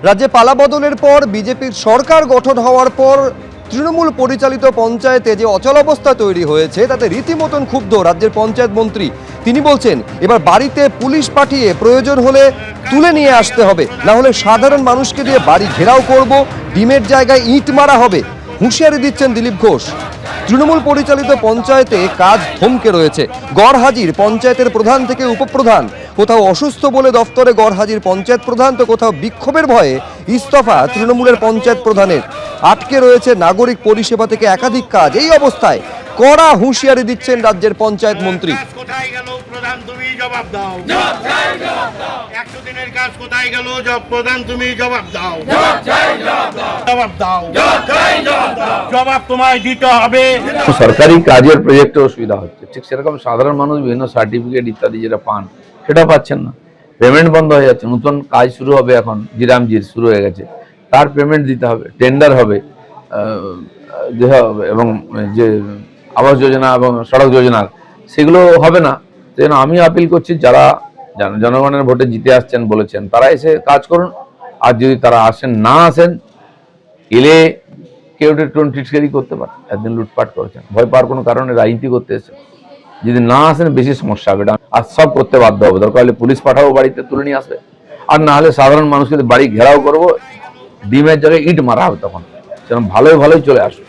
রাজ্যে পালাবদলের পর বিজেপির সরকার গঠন হওয়ার পর তৃণমূল পরিচালিত পঞ্চায়েতে যে অচলাবস্থা তৈরি হয়েছে তাতে রীতিমতন ক্ষুব্ধ রাজ্যের পঞ্চায়েত মন্ত্রী। তিনি বলছেন এবার বাড়িতে পুলিশ পাঠিয়ে প্রয়োজন হলে তুলে নিয়ে আসতে হবে, না হলে সাধারণ মানুষকে দিয়ে বাড়ি ঘেরাও করব, ডিমের জায়গায় ইট মারা হবে। হুঁশিয়ারি দিচ্ছেন দিলীপ ঘোষ। তৃণমূল পরিচালিত পঞ্চায়েতে কাজ থমকে রয়েছে। গড়হাজির পঞ্চায়েতের প্রধান থেকে উপপ্রধান, কোথাও অসুস্থ বলে দফতরে গড়হাজির পঞ্চায়েত প্রধান, তো কোথাও বিক্ষোভের ভয়ে ইস্তফা তৃণমূলের পঞ্চায়েত প্রধানের। আটকে রয়েছে নাগরিক পরিষেবা থেকে একাধিক কাজ। এই অবস্থায় কড়া হুঁশিয়ারি দিচ্ছেন রাজ্যের পঞ্চায়েত মন্ত্রী। কোথায় গেল প্রধান, তুমি জবাব দাও। 100 দিনের কাজ কোথায় গেল প্রধান, তুমি জবাব দাও। জবাব দাও, জবাব তোমায় দিতে হবে। সরকারি কাজের প্রজেক্টে অসুবিধা হচ্ছে, ঠিক সেরকম সাধারণ মানুষ বিভিন্ন সার্টিফিকেট ইত্যাদি যেটা পান সেটা পাচ্ছেন না, পেমেন্ট বন্ধ হয়ে যাচ্ছে। নতুন কাজ শুরু হবে, এখন জিরামজির শুরু হয়ে গেছে, তার পেমেন্ট দিতে হবে, টেন্ডার হবে এবং যে আবাস যোজনা এবং সড়ক যোজনার সেগুলো হবে না। সেজন্য আমি আপিল করছি, যারা জনগণের ভোটে জিতে আসছেন বলেছেন তারা এসে কাজ করুন। আর যদি তারা না আসেন এলে কেউ টিটকারি করতে পারে, একদিন লুটপাট করেছেন, ভয় পাওয়ার কোনো কারণে রাজনীতি করতে এসেছেন। যদি না আসেন বেশি সমস্যা হবে, আর সব করতে বাধ্য হবে। দরকার হলে পুলিশ পাঠাবো, বাড়িতে তুলে নিয়ে আসবে। আর না হলে সাধারণ মানুষকে বাড়ি ঘেরাও করবো, ডিমের জায়গায় ইট মারা হবে। তখন সেরকম ভালোই চলে আসবে।